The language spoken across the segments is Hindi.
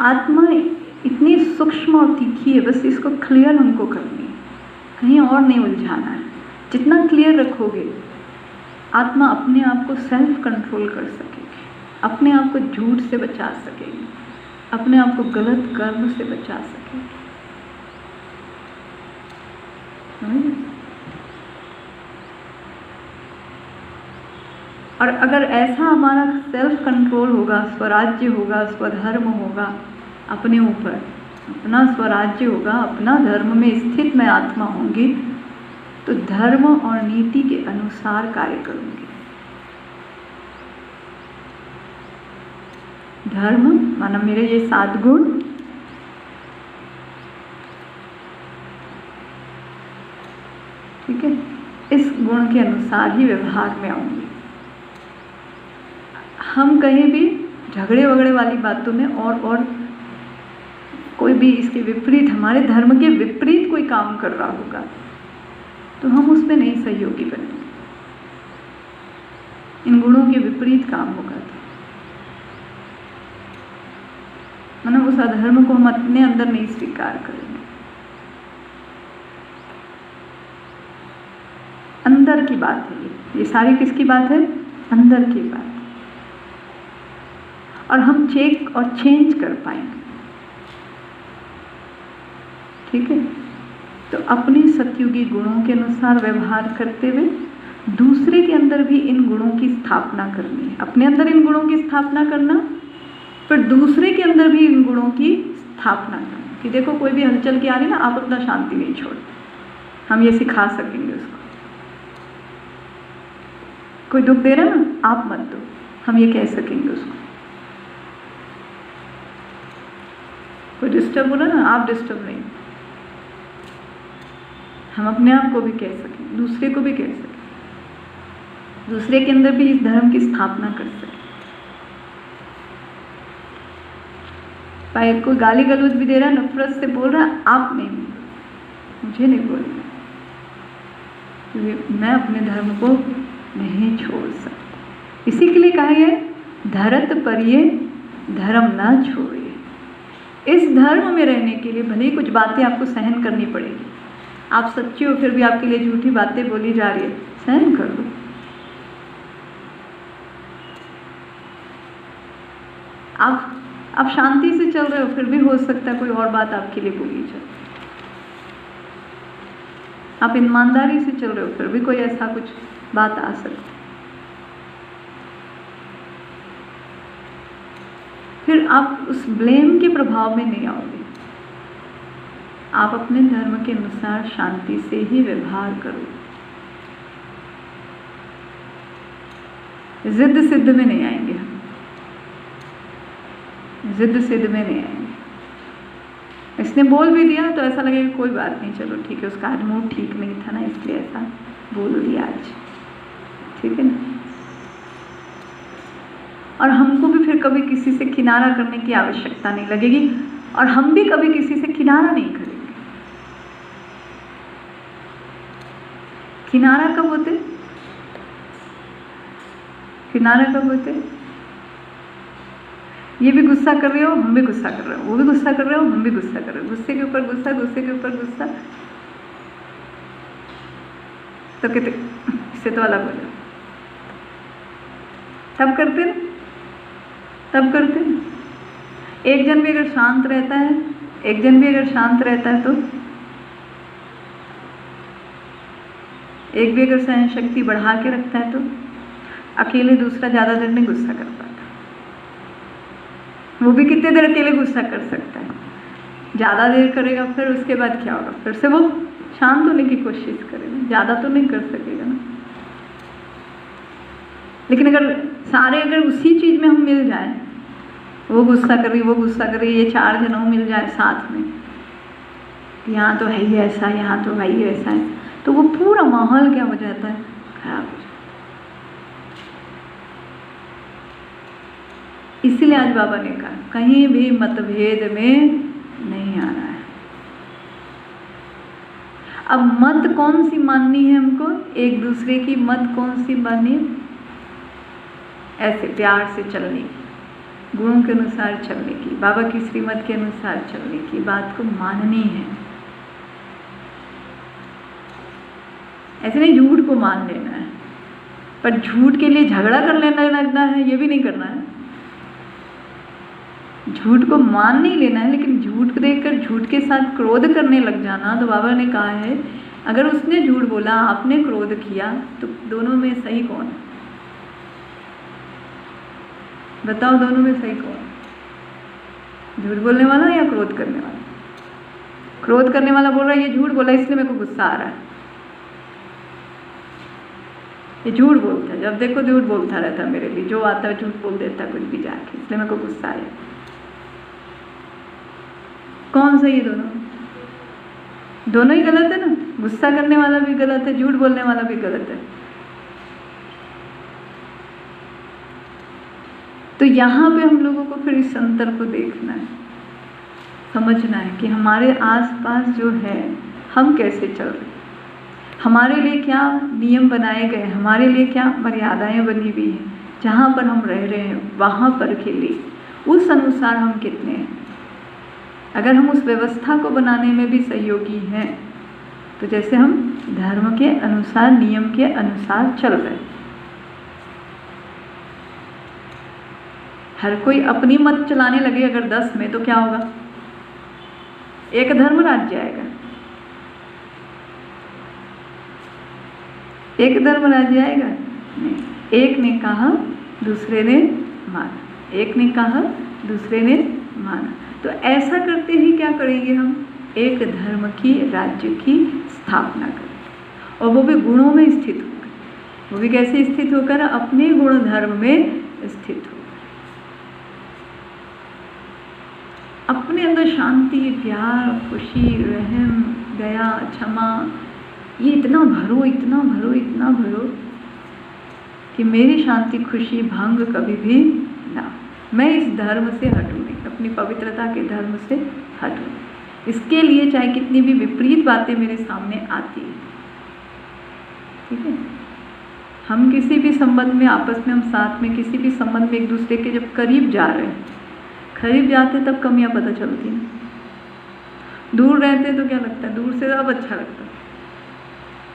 आत्मा इतनी सूक्ष्म और तीखी है, बस इसको क्लियर हमको करनी है, कहीं और नहीं उलझाना है। जितना क्लियर रखोगे आत्मा अपने आप को सेल्फ कंट्रोल कर सकेगी, अपने आप को झूठ से बचा सकेगी, अपने आप को गलत कर्म से बचा सकेगी। और अगर ऐसा हमारा सेल्फ कंट्रोल होगा, स्वराज्य होगा, स्वधर्म होगा, अपने ऊपर अपना स्वराज्य होगा, अपना धर्म में स्थित मैं आत्मा होंगी, तो धर्म और नीति के अनुसार कार्य करूंगी। धर्म माना मेरे ये 7 गुण, ठीक है, इस गुण के अनुसार ही व्यवहार में आऊंगी। हम कहीं भी झगड़े वगड़े वाली बातों में और कोई भी इसके विपरीत, हमारे धर्म के विपरीत कोई काम कर रहा होगा तो हम उसमें नहीं सहयोगी बनेंगे। इन गुणों के विपरीत काम होगा तो मतलब उस अधर्म को हम अपने अंदर नहीं स्वीकार करेंगे। अंदर की बात है ये सारी किसकी बात है? अंदर की बात। और हम चेक और चेंज कर पाएंगे, ठीक है। तो अपने सतयुगी गुणों के अनुसार व्यवहार करते हुए दूसरे के अंदर भी इन गुणों की स्थापना करनी है। अपने अंदर इन गुणों की स्थापना करना, फिर दूसरे के अंदर भी इन गुणों की स्थापना करना। कि देखो कोई भी हलचल की आ रही ना, आप अपना शांति नहीं छोड़, हम ये सिखा सकेंगे उसको। कोई दुख दे रहा ना, आप मत दो, हम ये कह सकेंगे उसको। कोई डिस्टर्ब हो रहा ना, आप डिस्टर्ब नहीं, हम अपने आप को भी कह सकें, दूसरे को भी कह सकें, दूसरे के अंदर भी इस धर्म की स्थापना कर सकें। कोई गाली गलौज भी दे रहा है, नफरत से बोल रहा है, आप नहीं, मुझे नहीं बोलना, क्योंकि मैं अपने धर्म को नहीं छोड़ सकता। इसी के लिए कहा है धरत परिये धर्म ना छोड़िए। इस धर्म में रहने के लिए भले ही कुछ बातें आपको सहन करनी पड़ेगी, आप सच्चे हो फिर भी आपके लिए झूठी बातें बोली जा रही है, सहन कर लो। आप शांति से चल रहे हो, फिर भी हो सकता है कोई और बात आपके लिए बोली जाए। आप ईमानदारी से चल रहे हो, फिर भी कोई ऐसा कुछ बात आ सकती है। फिर आप उस ब्लेम के प्रभाव में नहीं आओगे। आप अपने धर्म के अनुसार शांति से ही व्यवहार करो, जिद सिद्ध में नहीं आएंगे हम, जिद सिद्ध में नहीं आएंगे। इसने बोल भी दिया तो ऐसा लगेगा कोई बात नहीं, चलो ठीक है, उसका आज मूड ठीक नहीं था ना, इसलिए ऐसा बोल दिया आज, ठीक है ना। और हमको भी फिर कभी किसी से किनारा करने की आवश्यकता नहीं लगेगी, और हम भी कभी किसी से किनारा नहीं करेंगे। किनारा कब होते? किनारा कब होते? ये भी गुस्सा कर रहे हो, हम भी गुस्सा कर रहे हो, वो भी गुस्सा कर रहे हो, हम भी गुस्सा कर रहे हो, गुस्से के ऊपर गुस्सा, गुस्से के ऊपर गुस्सा, तो कहते इससे तो अलग हो जाओ। तब करते ना, तब करते ना। एक जन भी अगर शांत रहता है, एक जन भी अगर शांत रहता है, तो एक भी अगर सहन शक्ति बढ़ा के रखता है, तो अकेले दूसरा ज़्यादा देर नहीं गुस्सा कर पाता। वो भी कितने देर अकेले गुस्सा कर सकता है, ज़्यादा देर करेगा, फिर उसके बाद क्या होगा, फिर से वो शांत होने की कोशिश करेगा, ज़्यादा तो नहीं कर सकेगा ना। लेकिन अगर उसी चीज़ में हम मिल जाए, वो गुस्सा कर रही, वो गुस्सा कर रही, ये 4 जनों मिल जाए साथ में, यहाँ तो है ही ऐसा, यहाँ तो है ही ऐसा है, तो वो पूरा माहौल क्या हो जाता है, खराब हो जाता है। इसीलिए आज बाबा ने कहा कहीं भी मतभेद में नहीं आना है। अब मत कौन सी माननी है हमको, एक दूसरे की मत कौन सी माननी है, ऐसे प्यार से चलनी, गुणों के अनुसार चलने की, बाबा की श्रीमत के अनुसार चलने की बात को माननी है। ऐसे नहीं झूठ को मान लेना है, पर झूठ के लिए झगड़ा कर लेना लगना है, ये भी नहीं करना है। झूठ को मान नहीं लेना है, लेकिन झूठ को देखकर झूठ के साथ क्रोध करने लग जाना। तो बाबा ने कहा है अगर उसने झूठ बोला, आपने क्रोध किया, तो दोनों में सही कौन है? बताओ, दोनों में सही कौन? झूठ बोलने वाला या क्रोध करने वाला? क्रोध करने वाला बोल रहा है ये झूठ बोला इसलिए मेरे को गुस्सा आ रहा है, ये झूठ बोलता है, जब देखो झूठ बोलता रहता है मेरे लिए, जो आता है झूठ बोल देता है कुछ भी जाके, इसलिए मेरे को गुस्सा आया। कौन सही है? दोनों ही गलत है ना। गुस्सा करने वाला भी गलत है, झूठ बोलने वाला भी गलत है। तो यहाँ पे हम लोगों को फिर इस अंतर को देखना है, समझना है कि हमारे आसपास जो है हम कैसे चल रहे, हमारे लिए क्या नियम बनाए गए, हमारे लिए क्या मर्यादाएं बनी हुई हैं, जहाँ पर हम रह रहे हैं वहाँ पर के लिए उस अनुसार हम कितने हैं। अगर हम उस व्यवस्था को बनाने में भी सहयोगी हैं, तो जैसे हम धर्म के अनुसार, नियम के अनुसार चल रहे हैं। हर कोई अपनी मत चलाने लगे अगर 10 में, तो क्या होगा? एक धर्म राज्य आएगा, एक धर्म राज्य आएगा नहीं। एक ने कहा दूसरे ने माना, एक ने कहा दूसरे ने माना। तो ऐसा करते ही क्या करेंगे हम? एक धर्म की, राज्य की स्थापना करेंगे, और वो भी गुणों में स्थित होकर। वो भी कैसे स्थित होकर? अपने गुण धर्म में स्थित होकर, अपने अंदर शांति, प्यार, खुशी, रहम, दया, क्षमा, ये इतना भरो, इतना भरो, इतना भरो कि मेरी शांति, खुशी भंग कभी भी ना। मैं इस धर्म से हटूँ नहीं, अपनी पवित्रता के धर्म से हटूँ। इसके लिए चाहे कितनी भी विपरीत बातें मेरे सामने आती है, ठीक है। हम किसी भी संबंध में, आपस में हम साथ में किसी भी संबंध में एक दूसरे के जब करीब जा रहे हैं, करीब जाते तब कमियां पता चलती हैं। दूर रहते तो क्या लगता है? दूर से सब अच्छा लगता है,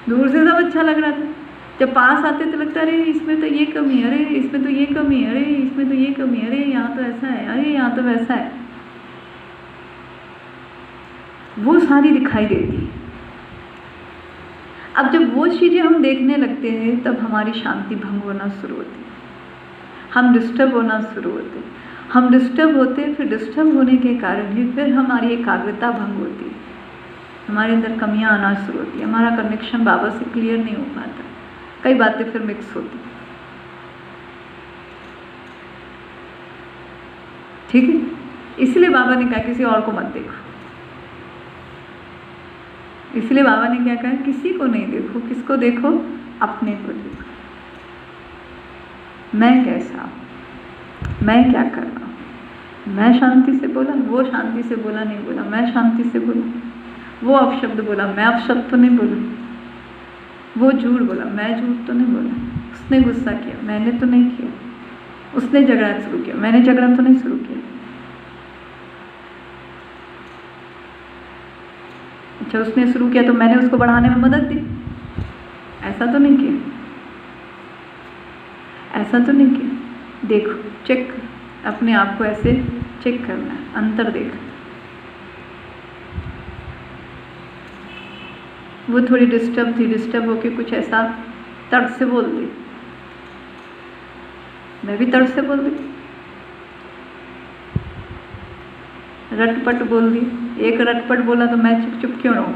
दूर से सब अच्छा लग रहा था। जब पास आते तो लगता है अरे इसमें तो ये कमी है, अरे इसमें तो ये कमी है, अरे इसमें तो ये कमी है, अरे यहाँ तो ऐसा है, अरे यहाँ तो वैसा है। वो सारी दिखाई देती है। अब जब वो चीज़ें हम देखने लगते हैं, तब हमारी शांति भंग होना शुरू होती है, हम डिस्टर्ब होना शुरू होते हैं। हम डिस्टर्ब होते हैं, फिर डिस्टर्ब होने के कारण ही फिर हमारी एकाग्रता भंग होती है, हमारे अंदर कमियां आना शुरू होती है, हमारा कनेक्शन बाबा से क्लियर नहीं हो पाता, कई बातें फिर मिक्स होती, ठीक है। इसलिए बाबा ने कहा किसी और को मत देखो, इसलिए बाबा ने क्या कहा? किसी को नहीं देखो। किसको देखो? अपने को देखो। मैं कैसा हूँ, मैं क्या कर रहा हूँ, मैं शांति से बोला, वो शांति से बोला नहीं बोला, मैं शांति से बोला, वो अपशब्द बोला, मैं अपशब्द तो नहीं बोला, वो झूठ बोला, मैं झूठ तो नहीं बोला, उसने गुस्सा किया, मैंने तो नहीं किया, उसने झगड़ा शुरू किया, मैंने झगड़ा तो नहीं शुरू किया। अच्छा, उसने शुरू किया तो मैंने उसको बढ़ाने में मदद दी, ऐसा तो नहीं किया, ऐसा तो नहीं किया। देखो, चेक, अपने आप को ऐसे चेक करना है, अंतर देखना। वो थोड़ी डिस्टर्ब थी, डिस्टर्ब होके कुछ ऐसा तर्क से बोल दी, मैं भी तर्क से बोल दी, रटपट बोल दी। एक रटपट बोला तो मैं चुप चुप क्यों रहूं?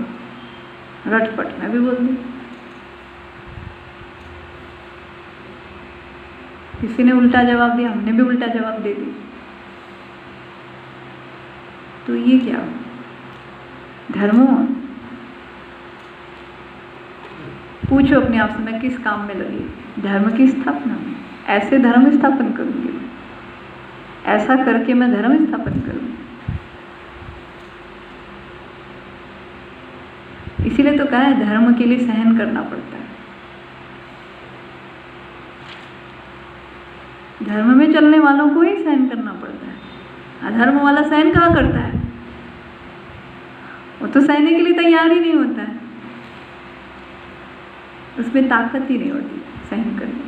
रटपट मैं भी बोल दी। किसी ने उल्टा जवाब दिया, हमने भी उल्टा जवाब दे दी। तो ये क्या हो? धर्मों, पूछो अपने आप से, मैं किस काम में लगी? धर्म की स्थापना में। ऐसे धर्म स्थापन करूंगी मैं, ऐसा करके मैं धर्म स्थापन करूंगी। इसीलिए तो कहा है धर्म के लिए सहन करना पड़ता है। धर्म में चलने वालों को ही सहन करना पड़ता है। अधर्म वाला सहन कहाँ करता है? वो तो सहने के लिए तैयार ही नहीं होता है, उसमें ताकत ही नहीं होती सहन करने की।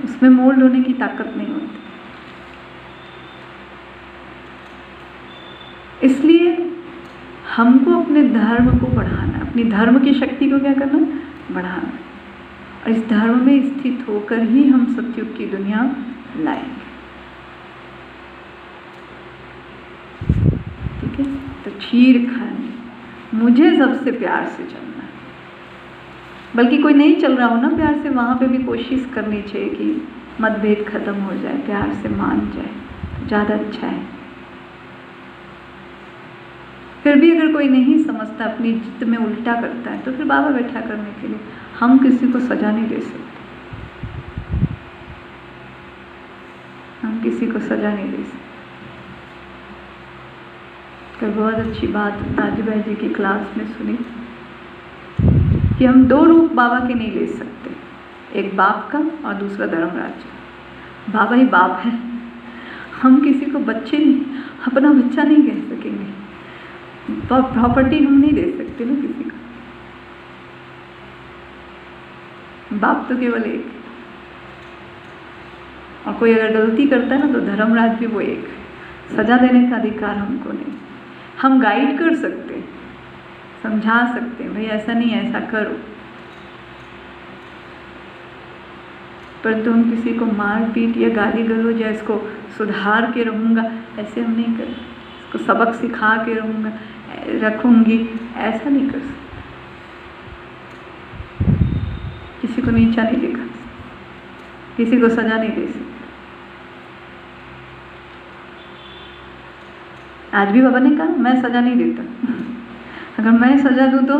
उसमें मोल्ड होने की ताकत नहीं होती। इसलिए हमको अपने धर्म को बढ़ाना, अपनी धर्म की शक्ति को क्या करना, बढ़ाना। और इस धर्म में स्थित होकर ही हम सतयुग की दुनिया लाएंगे। ठीक है, तो छीड़ खानी, मुझे सबसे प्यार से चलना है। बल्कि कोई नहीं चल रहा हो ना प्यार से, वहाँ पे भी कोशिश करनी चाहिए कि मतभेद खत्म हो जाए, प्यार से मान जाए, तो ज़्यादा अच्छा है। फिर भी अगर कोई नहीं समझता, अपनी जिद में उल्टा करता है, तो फिर बाबा बैठा करने के लिए। हम किसी को सजा नहीं दे सकते, हम किसी को सजा नहीं दे सकते। कल बहुत अच्छी बात राजू भाई जी की क्लास में सुनी कि हम दो रूप बाबा के नहीं ले सकते, एक बाप का और दूसरा धर्मराज का। बाबा ही बाप है, हम किसी को बच्चे नहीं, अपना बच्चा नहीं कह सकेंगे, प्रॉपर्टी हम नहीं दे सकते ना किसी को। बाप तो केवल एक, और कोई अगर गलती करता है ना तो धर्मराज भी वो एक। सजा देने का अधिकार हमको नहीं। हम गाइड कर सकते हैं, समझा सकते हैं, भाई ऐसा नहीं ऐसा करो, परंतु हम किसी को मार पीट या गाली गलौज या इसको सुधार के रहूँगा ऐसे हम नहीं करें, इसको सबक सिखा के रखूँगी ऐसा नहीं कर सकते। किसी को नीचा नहीं दिखा सकते, किसी को सजा नहीं दे सकते। आज भी बाबा ने कहा मैं सजा नहीं देता, अगर मैं सजा दूँ तो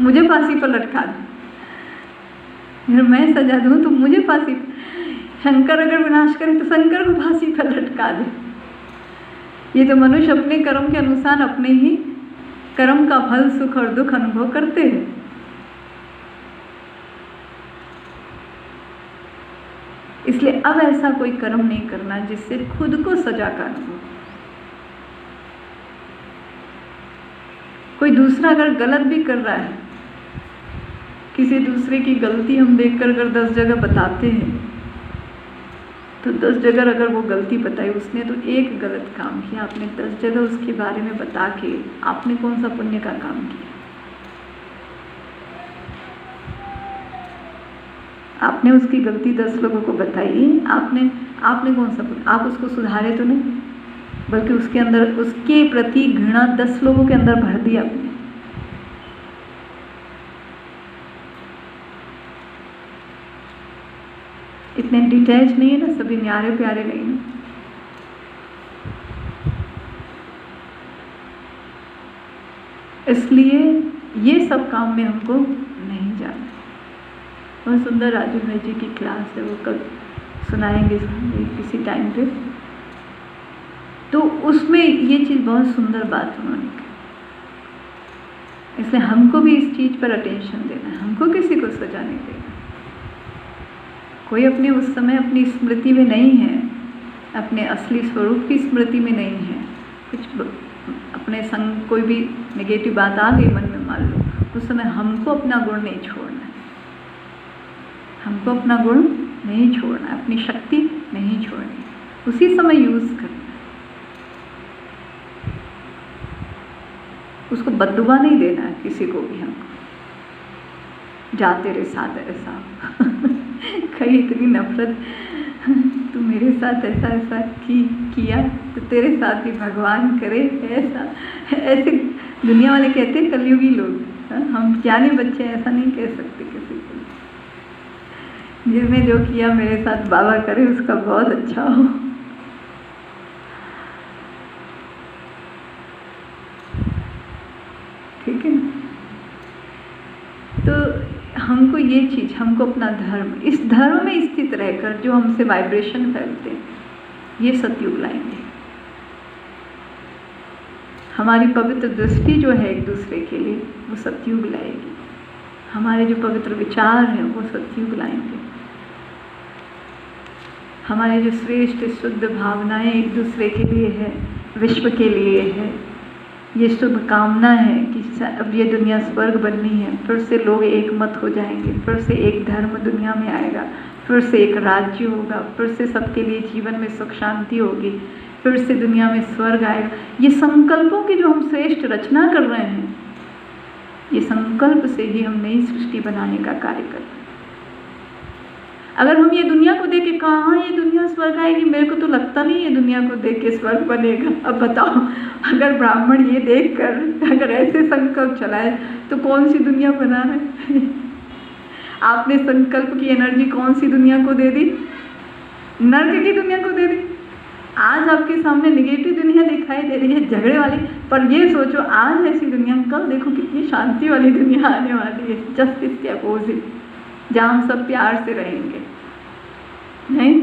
मुझे फांसी पर लटका दे, अगर मैं सजा दूँ तो मुझे फांसी, शंकर अगर विनाश करे तो शंकर को फांसी पर लटका दे। ये तो मनुष्य अपने कर्म के अनुसार अपने ही कर्म का फल सुख और दुख अनुभव करते हैं। इसलिए अब ऐसा कोई कर्म नहीं करना जिससे खुद को सजा का अनुभव। कोई दूसरा अगर गलत भी कर रहा है, किसी दूसरे की गलती हम देखकर अगर 10 जगह बताते हैं, तो 10 जगह अगर वो गलती बताई, उसने तो एक गलत काम किया, आपने 10 जगह उसके बारे में बता के आपने कौन सा पुण्य का काम किया? आपने उसकी गलती 10 लोगों को बताई, आपने कौन सा पुण्य? आप उसको सुधारे तो नहीं, बल्कि उसके अंदर उसके प्रति घृणा 10 लोगों के अंदर भर दी आपने। इतने डिटैच नहीं है ना, सभी न्यारे प्यारे नहीं है। इसलिए ये सब काम में हमको नहीं जाना। बहुत सुंदर राजू भाई जी की क्लास है, वो कल सुनाएंगे किसी टाइम पे। तो उसमें ये चीज़ बहुत सुंदर बात उन्होंने की। इसलिए हमको भी इस चीज़ पर अटेंशन देना है, हमको किसी को सजा नहीं देना। कोई अपने उस समय अपनी स्मृति में नहीं है, अपने असली स्वरूप की स्मृति में नहीं है, कुछ अपने संग कोई भी नेगेटिव बात आ गई मन में, मान लो, उस समय हमको अपना गुण नहीं छोड़ना है, हमको अपना गुण नहीं छोड़ना है, अपनी शक्ति नहीं छोड़नी, उसी समय यूज़ करना है। उसको बद्दुआ नहीं देना है किसी को भी हमको, जा तेरे साथ ऐसा कहीं इतनी नफरत, तू मेरे साथ ऐसा ऐसा किया तो तेरे साथ भी भगवान करे ऐसा। ऐसे दुनिया वाले कहते हैं, कलयुगी लोग, हम ज्ञानी बच्चे ऐसा नहीं कह सकते किसी को। जिसने जो किया मेरे साथ बाबा करे उसका बहुत अच्छा हो। ठीक है, तो हमको ये चीज़, हमको अपना धर्म, इस धर्म में स्थित रहकर जो हमसे वाइब्रेशन फैलते हैं, ये सतयुग लाएंगे। हमारी पवित्र दृष्टि जो है एक दूसरे के लिए, वो सतयुग लाएगी। हमारे जो पवित्र विचार हैं वो सतयुग लाएंगे। हमारे जो श्रेष्ठ शुद्ध भावनाएं एक दूसरे के लिए है, विश्व के लिए है, ये शुभ कामना है कि अब ये दुनिया स्वर्ग बननी है, फिर से लोग एक मत हो जाएंगे, फिर से एक धर्म दुनिया में आएगा, फिर से एक राज्य होगा, फिर से सबके लिए जीवन में सुख शांति होगी, फिर से दुनिया में स्वर्ग आएगा। ये संकल्पों की जो हम श्रेष्ठ रचना कर रहे हैं, ये संकल्प से ही हम नई सृष्टि बनाने का कार्य कर रहे हैं। अगर हम ये दुनिया को देख के कहाँ ये दुनिया स्वर्ग आएगी, मेरे को तो लगता नहीं है दुनिया को देख के स्वर्ग बनेगा। अब बताओ, अगर ब्राह्मण ये देख कर अगर ऐसे संकल्प चलाए तो कौन सी दुनिया बना रहे? आपने संकल्प की एनर्जी कौन सी दुनिया को दे दी? नर्क की दुनिया को दे दी। आज आपके सामने निगेटिव दुनिया दिखाई दे रही है, झगड़े वाली, पर ये सोचो आज ऐसी दुनिया, कल देखो कितनी शांति वाली दुनिया आने वाली है, जस्ट इसके अपोजिट, जहाँ हम सब प्यार से रहेंगे। नहीं,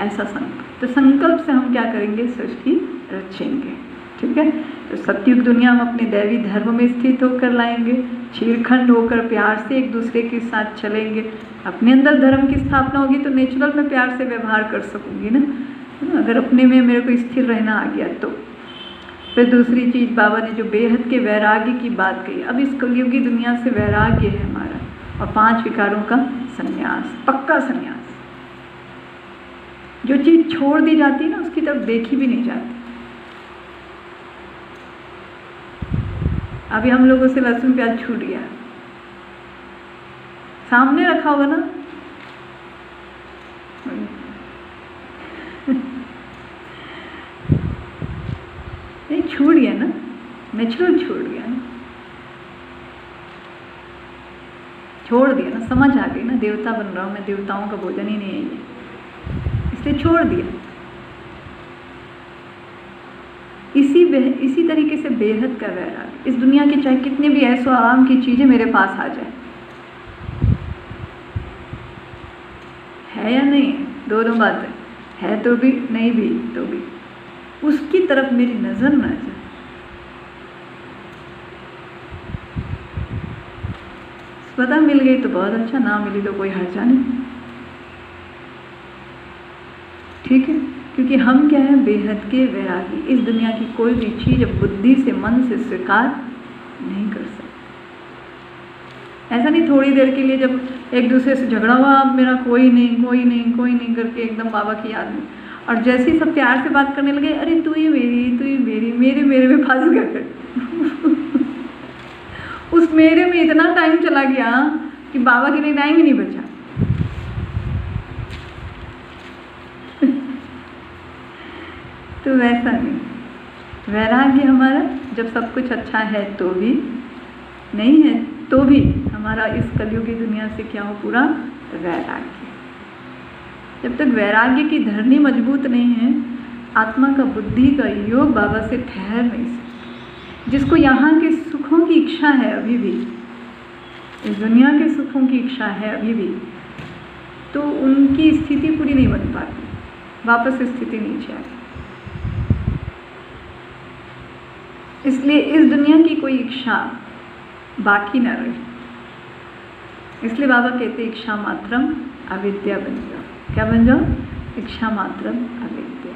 ऐसा संकल्प। तो संकल्प से हम क्या करेंगे? सृष्टि रचेंगे। ठीक है, तो सतयुग दुनिया हम अपने दैवी धर्म में स्थित होकर लाएंगे, चीरखंड होकर प्यार से एक दूसरे के साथ चलेंगे। अपने अंदर धर्म की स्थापना होगी तो नेचुरल में प्यार से व्यवहार कर सकूंगी ना, अगर अपने में मेरे को स्थिर रहना आ गया तो। फिर दूसरी चीज़, बाबा ने जो बेहद के वैराग्य की बात कही, अब इस कलयुगी दुनिया से वैराग्य है हमारा, और 5 विकारों का संन्यास, पक्का संन्यास। जो चीज़ छोड़ दी जाती है ना, उसकी तरफ देखी भी नहीं जाती। अभी हम लोगों से लहसुन प्याज छूट गया, सामने रखा होगा ना, नहीं छूट गया ना, नेचुरल छूट गया ना, छोड़ दिया ना, समझ आ गई ना, देवता बन रहा हूँ मैं, देवताओं का भोजन ही नहीं है ये, इसलिए छोड़ दिया। इसी तरीके से बेहद का वैराग्य, इस दुनिया के चाहे कितने भी ऐसो आराम की चीज़ें मेरे पास आ जाए, है या नहीं, दोनों बातें है तो भी, नहीं भी तो भी, उसकी तरफ मेरी नज़र ना जाए। पता मिल गई तो बहुत अच्छा, ना मिली तो कोई हर्जा नहीं। ठीक है, क्योंकि हम क्या है? बेहद के वैरागी। इस दुनिया की कोई भी चीज़ अब बुद्धि से, मन से स्वीकार नहीं कर सकते। ऐसा नहीं थोड़ी देर के लिए जब एक दूसरे से झगड़ा हुआ, अब मेरा कोई नहीं कोई नहीं कोई नहीं करके एकदम बाबा की याद में, और जैसे ही सब प्यार से बात करने लगे, अरे तू ही मेरी, तू ही मेरी, मेरे में फंस गए। उस मेरे में इतना टाइम चला गया कि बाबा के लिए टाइम ही नहीं बचा। तो वैसा नहीं, वैराग्य हमारा जब सब कुछ अच्छा है तो भी, नहीं है तो भी, हमारा इस कलयुगी दुनिया से क्या हो? पूरा वैराग्य। जब तक वैराग्य की धरनी मजबूत नहीं है, आत्मा का, बुद्धि का योग बाबा से ठहर नहीं सकता। जिसको यहाँ के सुखों की इच्छा है अभी भी, इस दुनिया के सुखों की इच्छा है अभी भी, तो उनकी स्थिति पूरी नहीं बन पाती, वापस स्थिति नीचे आती। इसलिए इस दुनिया की कोई इच्छा बाकी न रहे, इसलिए बाबा कहते इच्छा मात्रम अविद्या बन जाओ। क्या बन जाओ? इच्छा मात्रम अविद्या।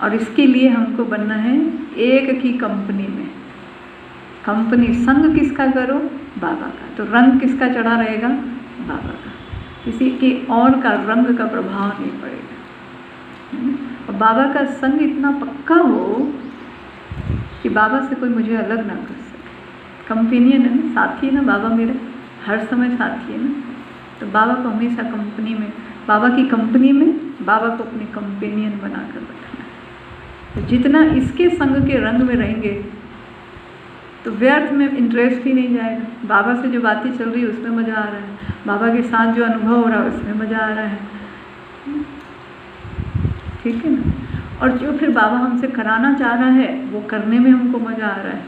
और इसके लिए हमको बनना है एक की कंपनी में। कंपनी, संग किसका करो? बाबा का। तो रंग किसका चढ़ा रहेगा? बाबा का। किसी के और का रंग का प्रभाव नहीं पड़ेगा। और बाबा का संग इतना पक्का हो कि बाबा से कोई मुझे अलग ना कर सके। कंपेनियन है ना, साथी है ना, बाबा मेरे हर समय साथी है ना। तो बाबा को हमेशा कंपनी में, बाबा की कंपनी में बाबा को अपने कंपेनियन बनाकर रखना है। तो जितना इसके संग के रंग में रहेंगे तो व्यर्थ में इंटरेस्ट ही नहीं जाएगा। बाबा से जो बातें चल रही है उसमें मज़ा आ रहा है, बाबा के साथ जो अनुभव हो रहा है उसमें मज़ा आ रहा है। ठीक है ना। और जो फिर बाबा हमसे कराना चाह रहा है वो करने में हमको मज़ा आ रहा है,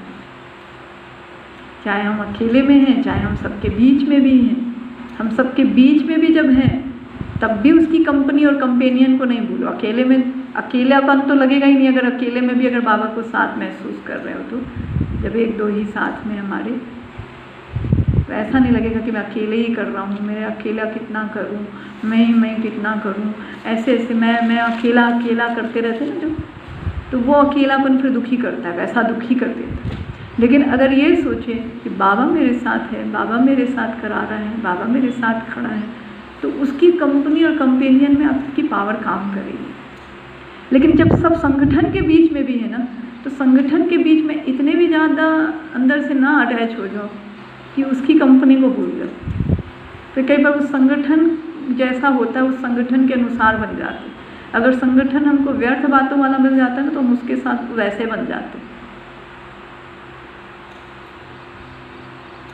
चाहे हम अकेले में हैं, चाहे हम सबके बीच में भी हैं। हम सबके बीच में भी जब हैं तब भी उसकी कंपनी और कंपेनियन को नहीं भूलो। अकेले में अकेलापन तो लगेगा ही नहीं, अगर अकेले में भी अगर बाबा को साथ महसूस कर रहे हो तो। जब एक दो ही साथ में हमारे, तो ऐसा नहीं लगेगा कि मैं अकेले ही कर रहा हूँ, मैं अकेला कितना करूँ, मैं कितना करूँ, ऐसे मैं अकेला करते रहते ना जो, तो वो अकेलापन फिर दुखी करता है, वैसा दुखी कर देता है। लेकिन अगर ये सोचे कि बाबा मेरे साथ है, बाबा मेरे साथ करा रहा है, बाबा मेरे साथ खड़ा है, तो उसकी कंपनी और कंपेनियन में आपकी पावर काम करेगी। लेकिन जब सब संगठन के बीच में भी है ना, तो संगठन के बीच में इतने भी ज़्यादा अंदर से ना अटैच हो जाओ कि उसकी कंपनी को भूल जाओ। फिर कई बार उस संगठन जैसा होता है उस संगठन के अनुसार बन जाते। अगर संगठन हमको व्यर्थ बातों वाला मिल जाता है ना, तो हम उसके साथ वैसे बन जाते।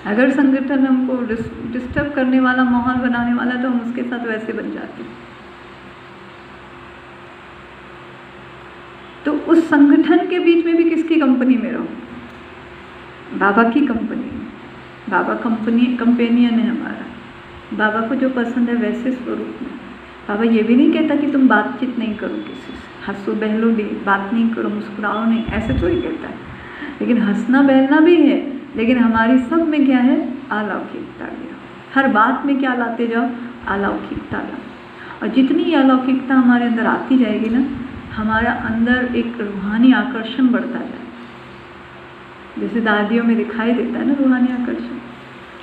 अगर संगठन हमको डिस्टर्ब करने वाला, माहौल बनाने वाला, तो हम उसके साथ वैसे बन जाते। तो उस संगठन के बीच में भी किसकी कंपनी में रहो? बाबा की कंपनी में। बाबा कंपेनियन है हमारा। बाबा को जो पसंद है वैसे स्वरूप में। बाबा ये भी नहीं कहता कि तुम बातचीत नहीं करो किसी से, हंसो बहलो नहीं, बात नहीं करो, मुस्कुराओ नहीं, ऐसे थोड़ी कहता है। लेकिन हंसना बहलना भी है, लेकिन हमारी सब में क्या है? अलौकिकता। हर बात में क्या लाते जाओ? अलौकिकता लाओ। और जितनी अलौकिकता हमारे अंदर आती जाएगी ना, हमारा अंदर एक रूहानी आकर्षण बढ़ता जाए। जैसे दादियों में दिखाई देता है ना, रूहानी आकर्षण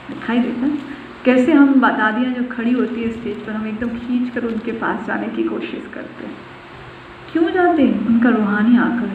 दिखाई देता है। कैसे हम दादियाँ जो खड़ी होती है स्टेज पर, हम एकदम खींच कर उनके पास जाने की कोशिश करते हैं। क्यों जाते हैं? उनका रूहानी आकर्षण